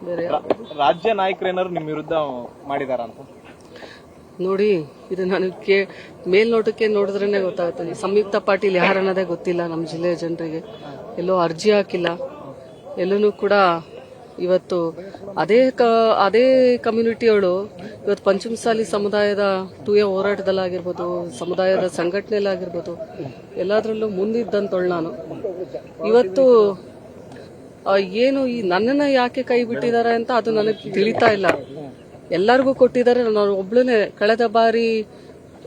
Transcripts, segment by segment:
ಬೇರೆ ರಾಜ್ಯ ನಾಯಕರೇನಾದ್ರು ನಿಮ್ಮ ವಿರುದ್ಧ ಮಾಡಿದಾರ ಅಂತ ನೋಡಿ, ಇದು ನನಗೆ ಮೇಲ್ನೋಟಕ್ಕೆ ನೋಡಿದ್ರೇನೆ ಗೊತ್ತಾಗುತ್ತೆ. ಸಂಯುಕ್ತ ಪಾಟೀಲ್ ಯಾರನ್ನೋದೇ ಗೊತ್ತಿಲ್ಲ ನಮ್ಮ ಜಿಲ್ಲೆಯ ಜನರಿಗೆ. ಎಲ್ಲೋ ಅರ್ಜಿ ಹಾಕಿಲ್ಲ, ಎಲ್ಲೂ ಕೂಡ ಇವತ್ತು ಅದೇ ಕಮ್ಯುನಿಟಿಯವರು ಇವತ್ತು ಪಂಚಮಸಾಲಿ ಸಮುದಾಯದ ಟೂಯ ಹೋರಾಟದಲ್ಲಾಗಿರ್ಬೋದು, ಸಮುದಾಯದ ಸಂಘಟನೆಯಲ್ಲಾಗಿರ್ಬೋದು, ಎಲ್ಲದರಲ್ಲೂ ಮುಂದಿದ್ದಂತೊಳು ನಾನು. ಇವತ್ತು ಏನು ಈ ನನ್ನನ್ನು ಯಾಕೆ ಕೈ ಬಿಟ್ಟಿದ್ದಾರೆ ಅಂತ ಅದು ನನಗೆ ತಿಳಿತಾ ಇಲ್ಲ. ಎಲ್ಲರಿಗೂ ಕೊಟ್ಟಿದ್ದಾರೆ. ನಾನು ಒಬ್ಳೇ ಕಳೆದ ಬಾರಿ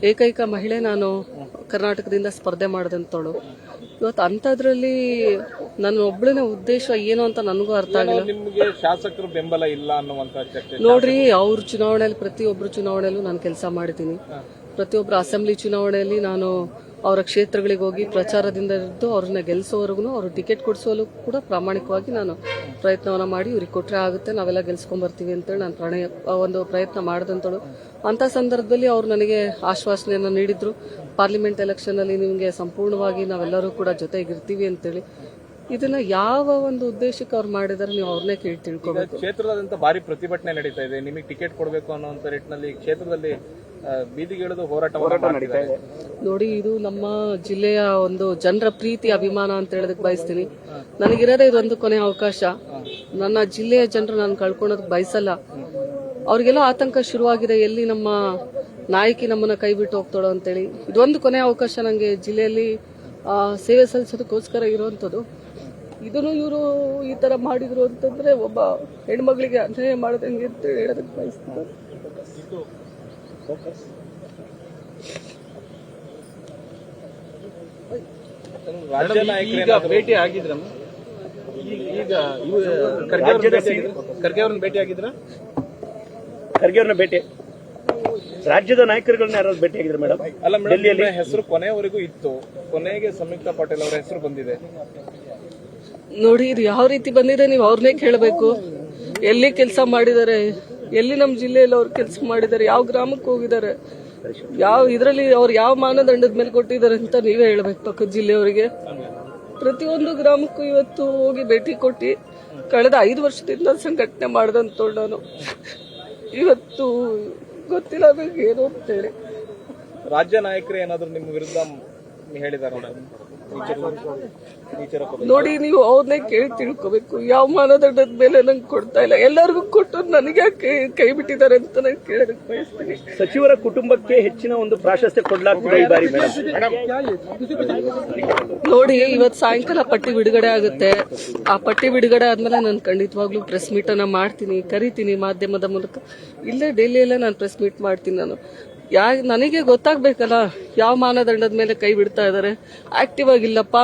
ಏಕೈಕ ಮಹಿಳೆ ನಾನು ಕರ್ನಾಟಕದಿಂದ ಸ್ಪರ್ಧೆ ಮಾಡಿದಂತವಳು. ಇವತ್ತು ಅಂಥದ್ರಲ್ಲಿ ನನ್ನ ಒಬ್ಳನೇ ಉದ್ದೇಶ ಏನು ಅಂತ ನನಗೂ ಅರ್ಥ ಆಗಿಲ್ಲ. ನಿಮಗೆ ಶಾಸಕರು ಬೆಂಬಲ ಇಲ್ಲ ಅನ್ನುವಂತ ಚರ್ಚೆ ನೋಡ್ರಿ, ಅವ್ರ ಚುನಾವಣೆಯಲ್ಲಿ ಪ್ರತಿಯೊಬ್ಬರು ಚುನಾವಣೆಯಲ್ಲೂ ನಾನು ಕೆಲಸ ಮಾಡಿದ್ದೀನಿ. ಪ್ರತಿಯೊಬ್ಬರು ಅಸೆಂಬ್ಲಿ ಚುನಾವಣೆಯಲ್ಲಿ ನಾನು ಅವರ ಕ್ಷೇತ್ರಗಳಿಗೆ ಹೋಗಿ ಪ್ರಚಾರದಿಂದ ಇದ್ದು ಅವ್ರನ್ನ ಗೆಲ್ಲಿಸೋವರೆಗೂ, ಅವ್ರು ಟಿಕೆಟ್ ಕೊಡಿಸೋಲು ಕೂಡ ಪ್ರಾಮಾಣಿಕವಾಗಿ ನಾನು ಪ್ರಯತ್ನವನ್ನ ಮಾಡಿ ಇವ್ರಿಗೆ ಕೊಟ್ಟರೆ ಆಗುತ್ತೆ, ನಾವೆಲ್ಲ ಗೆಲ್ಸ್ಕೊಂಡ್ಬರ್ತೀವಿ ಅಂತೇಳಿ ನಾನು ಒಂದು ಪ್ರಯತ್ನ ಮಾಡಿದಂತಳು. ಅಂಥ ಸಂದರ್ಭದಲ್ಲಿ ಅವ್ರು ನನಗೆ ಆಶ್ವಾಸನೆಯನ್ನು ನೀಡಿದ್ರು, ಪಾರ್ಲಿಮೆಂಟ್ ಎಲೆಕ್ಷನಲ್ಲಿ ನಿಮಗೆ ಸಂಪೂರ್ಣವಾಗಿ ನಾವೆಲ್ಲರೂ ಕೂಡ ಜೊತೆಗಿರ್ತೀವಿ ಅಂತೇಳಿ. ಇದನ್ನ ಯಾವ ಒಂದು ಉದ್ದೇಶಕ್ಕೆ ಅವ್ರು ಮಾಡಿದಾರೆ ನೀವು ಅವ್ರನ್ನೇ ಕೇಳಿ ತಿಳ್ಕೊಬೇಕು. ಕ್ಷೇತ್ರದಾದ್ಯಂತ ಭಾರಿ ಪ್ರತಿಭಟನೆ ನಡೀತಾ ಇದೆ. ನಿಮಗೆ ಟಿಕೆಟ್ ಕೊಡಬೇಕು ಅನ್ನುವಂತ ನಿಟ್ಟಿನಲ್ಲಿ ಕ್ಷೇತ್ರದಲ್ಲಿ ಬೀದಿಗಿಳಿದು ಹೋರಾಟ ನಡೀತಾ ಇದೆ. ನೋಡಿ, ಇದು ನಮ್ಮ ಜಿಲ್ಲೆಯ ಒಂದು ಜನರ ಪ್ರೀತಿ ಅಭಿಮಾನ ಅಂತ ಹೇಳೋದಕ್ಕೆ ಬಯಸ್ತೀನಿ. ನನಗಿರೋದೇ ಇದೊಂದು ಕೊನೆ ಅವಕಾಶ. ನನ್ನ ಜಿಲ್ಲೆಯ ಜನರು ನಾನು ಕಳ್ಕೊಳೋದಕ್ಕೆ ಬಯಸಲ್ಲ. ಅವ್ರಿಗೆಲ್ಲ ಆತಂಕ ಶುರುವಾಗಿದೆ, ಎಲ್ಲಿ ನಮ್ಮ ನಾಯಕಿ ನಮ್ಮನ್ನ ಕೈ ಬಿಟ್ಟು ಹೋಗ್ತಾಳೋ ಅಂತೇಳಿ. ಇದೊಂದು ಕೊನೆ ಅವಕಾಶ ನನಗೆ ಜಿಲ್ಲೆಯಲ್ಲಿ ಸೇವೆ ಸಲ್ಲಿಸೋದಕ್ಕೋಸ್ಕರ ಇರುವಂಥದ್ದು. ಇದನ್ನು ಇವರು ಈ ತರ ಮಾಡಿದ್ರು ಅಂತಂದ್ರೆ ಒಬ್ಬ ಹೆಣ್ಮಗಳಿಗೆ ಅನ್ಯಾಯ ಮಾಡದಂಗೆ ಅಂತ ಹೇಳೋದಕ್ಕೆ ಬಯಸ್ತಾರೆ. ರಾಜ್ಯ ನಾಯಕರು ಭೇಟಿ ಆಗಿದ್ರ? ಈಗ ಖರ್ಗೆ ಅವ್ರನ್ನ ಭೇಟಿ ಆಗಿದ್ರ? ಖರ್ಗೆ ಅವ್ರನ್ನ ಭೇಟಿ, ರಾಜ್ಯದ ನಾಯಕರುಗಳನ್ನ ಯಾರು ಭೇಟಿ ಆಗಿದ್ರು ಮೇಡಮ್? ಅಲ್ಲ ಮೇಡಮ್, ಡೆಲ್ಲಿಯಲ್ಲಿ ಹೆಸರು ಕೊನೆಯವರೆಗೂ ಇತ್ತು, ಕೊನೆಗೆ ಸಂಯುಕ್ತ ಪಾಟೀಲ್ ಅವರ ಹೆಸರು ಬಂದಿದೆ. ನೋಡಿ, ಇದು ಯಾವ ರೀತಿ ಬಂದಿದೆ ನೀವು ಅವ್ರನ್ನೇ ಕೇಳಬೇಕು. ಎಲ್ಲಿ ಕೆಲಸ ಮಾಡಿದ್ದಾರೆ, ಎಲ್ಲಿ ನಮ್ಮ ಜಿಲ್ಲೆಯಲ್ಲಿ ಅವ್ರು ಕೆಲಸ ಮಾಡಿದ್ದಾರೆ, ಯಾವ ಗ್ರಾಮಕ್ಕೆ ಹೋಗಿದ್ದಾರೆ, ಯಾವ ಇದರಲ್ಲಿ ಅವ್ರು ಯಾವ ಮಾನದಂಡದ ಮೇಲೆ ಕೊಟ್ಟಿದ್ದಾರೆ ಅಂತ ನೀವೇ ಹೇಳ್ಬೇಕು ಪಕ್ಕದ ಜಿಲ್ಲೆಯವರಿಗೆ. ಪ್ರತಿಯೊಂದು ಗ್ರಾಮಕ್ಕೂ ಇವತ್ತು ಹೋಗಿ ಭೇಟಿ ಕೊಟ್ಟು ಕಳೆದ 5 ವರ್ಷದಿಂದ ಸಂಘಟನೆ ಮಾಡಿದಂತೋಳು ನಾನು. ಇವತ್ತು ಗೊತ್ತಿಲ್ಲ ಅದಕ್ಕೆ ಏನು ಅಂತೇಳಿ. ರಾಜ್ಯ ನಾಯಕರು ಏನಾದ್ರು ನಿಮ್ಮ ವಿರುದ್ಧ ಹೇಳಿದಾರ? ನೋಡಿ, ನೀವು ಅವ್ರನ್ನೇ ಕೇಳಿ ತಿಳ್ಕೊಬೇಕು. ಯಾವ ಮಾನದಂಡದ ಮೇಲೆ ನಂಗೆ ಕೊಡ್ತಾ ಇಲ್ಲ, ಎಲ್ಲರಿಗೂ ಕೊಟ್ಟು ನನಗೆ ಯಾಕೆ ಕೈ ಬಿಟ್ಟಿದ್ದಾರೆ ಅಂತ ನಾನು ಕೇಳೋದಕ್ಕೆ ಬಯಸ್ತೀನಿ. ಸಚಿವರ ಕುಟುಂಬಕ್ಕೆ ಹೆಚ್ಚಿನ ಒಂದು ಪ್ರಾಶಸ್ತ್ಯ ಕೊಡಲಾಗ್ತದೆ ಈ ಬಾರಿ ನೋಡಿ, ಇವತ್ತು ಸಾಯಂಕಾಲ ಪಟ್ಟಿ ಬಿಡುಗಡೆ ಆಗುತ್ತೆ. ಆ ಪಟ್ಟಿ ಬಿಡುಗಡೆ ಆದ್ಮೇಲೆ ನಾನು ಖಂಡಿತವಾಗ್ಲೂ ಪ್ರೆಸ್ ಮೀಟ್ ಅನ್ನ ಮಾಡ್ತೀನಿ, ಕರಿತೀನಿ ಮಾಧ್ಯಮದ ಮೂಲಕ. ಇಲ್ಲೇ ಡೆಲ್ಲಿಯಲ್ಲೇ ನಾನು ಪ್ರೆಸ್ ಮೀಟ್ ಮಾಡ್ತೀನಿ. ನಾನು ನನಗೆ ಗೊತ್ತಾಗ್ಬೇಕಲ್ಲ ಯಾವ ಮಾನದಂಡದ ಮೇಲೆ ಕೈ ಬಿಡ್ತಾ ಇದ್ದಾರೆ. ಆಕ್ಟಿವ್ ಆಗಿಲ್ಲಪ್ಪ,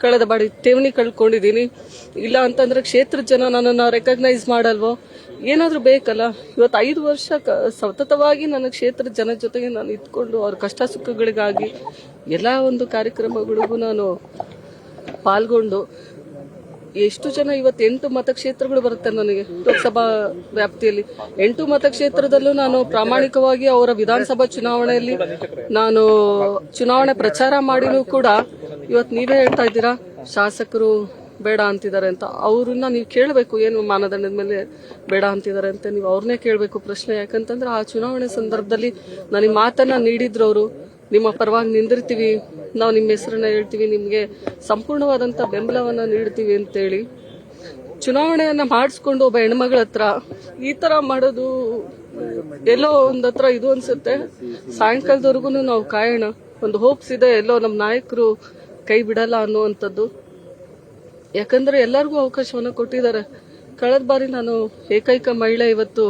ಕಳೆದ ಬಾರಿ ಠೇವಣಿ ಕಳ್ಕೊಂಡಿದ್ದೀನಿ, ಇಲ್ಲ ಅಂತಂದ್ರೆ ಕ್ಷೇತ್ರದ ಜನ ನನ್ನನ್ನು ರೆಕಗ್ನೈಸ್ ಮಾಡಲ್ವೋ, ಏನಾದ್ರೂ ಬೇಕಲ್ಲ. ಇವತ್ತು 5 ವರ್ಷ ಸತತವಾಗಿ ನನ್ನ ಕ್ಷೇತ್ರದ ಜನ ಜೊತೆಗೆ ನಾನು ಇದ್ಕೊಂಡು ಅವ್ರ ಕಷ್ಟ ಸುಖಗಳಿಗಾಗಿ ಎಲ್ಲ ಒಂದು ಕಾರ್ಯಕ್ರಮಗಳಿಗೂ ನಾನು ಪಾಲ್ಗೊಂಡು ಎಷ್ಟು ಜನ ಇವತ್ತು 8 ಮತಕ್ಷೇತ್ರಗಳು ಬರುತ್ತೆ ನನಗೆ ಲೋಕಸಭಾ ವ್ಯಾಪ್ತಿಯಲ್ಲಿ. 8 ಮತಕ್ಷೇತ್ರದಲ್ಲೂ ನಾನು ಪ್ರಾಮಾಣಿಕವಾಗಿ ಅವರ ವಿಧಾನಸಭಾ ಚುನಾವಣೆಯಲ್ಲಿ ನಾನು ಚುನಾವಣೆ ಪ್ರಚಾರ ಮಾಡಿನೂ ಕೂಡ ಇವತ್ತು ನೀವೇ ಹೇಳ್ತಾ ಇದ್ದೀರಾ ಶಾಸಕರು ಬೇಡ ಅಂತಿದ್ದಾರೆ ಅಂತ. ಅವ್ರನ್ನ ನೀವು ಕೇಳಬೇಕು, ಏನು ಮಾನದಂಡದ ಮೇಲೆ ಬೇಡ ಅಂತಿದ್ದಾರೆ ಅಂತ ನೀವು ಅವ್ರನ್ನೇ ಕೇಳಬೇಕು ಪ್ರಶ್ನೆ. ಯಾಕಂತಂದ್ರೆ ಆ ಚುನಾವಣೆ ಸಂದರ್ಭದಲ್ಲಿ ನನಗೆ ಮಾತನ್ನ ನೀಡಿದ್ರು ಅವರು, ನಿಮ್ಮ ಪರವಾಗಿ ನಿಂದಿರ್ತೀವಿ, ನಾವು ನಿಮ್ಮ ಹೆಸರನ್ನ ಹೇಳ್ತೀವಿ, ನಿಮ್ಗೆ ಸಂಪೂರ್ಣವಾದಂತ ಬೆಂಬಲವನ್ನ ನೀಡ್ತೀವಿ ಅಂತೇಳಿ ಚುನಾವಣೆಯನ್ನ ಮಾಡಿಸ್ಕೊಂಡು ಒಬ್ಬ ಹೆಣ್ಮಗಳ ಹತ್ರ ಈ ತರ ಮಾಡೋದು ಎಲ್ಲೋ ಒಂದತ್ರ ಇದು ಅನ್ಸುತ್ತೆ. ಸಾಯಂಕಾಲದವರೆಗೂ ನಾವು ಕಾಯೋಣ, ಒಂದು ಹೋಪ್ಸ್ ಇದೆ, ಎಲ್ಲೋ ನಮ್ಮ ನಾಯಕರು ಕೈ ಬಿಡಲ್ಲ ಅನ್ನುವಂಥದ್ದು. ಯಾಕಂದ್ರೆ ಎಲ್ಲರಿಗೂ ಅವಕಾಶವನ್ನ ಕೊಟ್ಟಿದ್ದಾರೆ. ಕಳೆದ ಬಾರಿ ನಾನು ಏಕೈಕ ಮಹಿಳೆ ಇವತ್ತು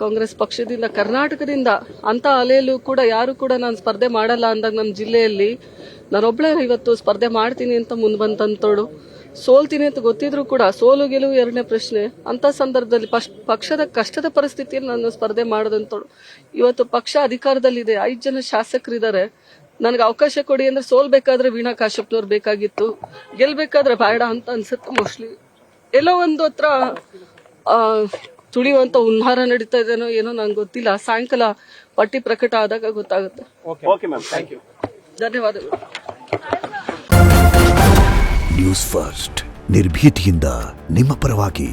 ಕಾಂಗ್ರೆಸ್ ಪಕ್ಷದಿಂದ ಕರ್ನಾಟಕದಿಂದ ಅಂತ ಅಲೆಯಲ್ಲೂ ಕೂಡ ಯಾರು ಕೂಡ ನಾನು ಸ್ಪರ್ಧೆ ಮಾಡಲ್ಲ ಅಂದಾಗ ನಮ್ಮ ಜಿಲ್ಲೆಯಲ್ಲಿ ನಾನೊಬ್ಳೆ ಇವತ್ತು ಸ್ಪರ್ಧೆ ಮಾಡ್ತೀನಿ ಅಂತ ಮುಂದೆ ಬಂತಂತೋಳು. ಸೋಲ್ತೀನಿ ಅಂತ ಗೊತ್ತಿದ್ರು ಕೂಡ ಸೋಲು ಗೆಲುವು ಎರಡನೇ ಪ್ರಶ್ನೆ. ಅಂತ ಸಂದರ್ಭದಲ್ಲಿ ಪಕ್ಷದ ಕಷ್ಟದ ಪರಿಸ್ಥಿತಿಯಲ್ಲಿ ನಾನು ಸ್ಪರ್ಧೆ ಮಾಡದಂತೋಳು. ಇವತ್ತು ಪಕ್ಷ ಅಧಿಕಾರದಲ್ಲಿದೆ, 5 ಜನ ಶಾಸಕರಿದ್ದಾರೆ. ನನಗೆ ಅವಕಾಶ ಕೊಡಿ ಅಂದ್ರೆ ಸೋಲ್ಬೇಕಾದ್ರೆ ವೀಣಾ ಕಾಶ್ಯಪ್ನವ್ರು ಬೇಕಾಗಿತ್ತು, ಗೆಲ್ಬೇಕಾದ್ರೆ ಬೇಡ ಅಂತ ಅನ್ಸುತ್ತೆ. ಮೋಸ್ಟ್ಲಿ ಎಲ್ಲೋ ಒಂದು ಹತ್ರ ತುಳಿಯುವಂತ ಹುನ್ನಾರ ನಡೀತಾ ಇದೆನೋ ಏನೋ ನಂಗೆ ಗೊತ್ತಿಲ್ಲ. ಸಾಯಂಕಾಲ ಪಟ್ಟಿ ಪ್ರಕಟ ಆದಾಗ ಗೊತ್ತಾಗುತ್ತೆ. ಧನ್ಯವಾದಗಳು. ನ್ಯೂಸ್ ಫಸ್ಟ್ ನಿರ್ಭೀತಿಯಿಂದ ನಿಮ್ಮ ಪರವಾಗಿ.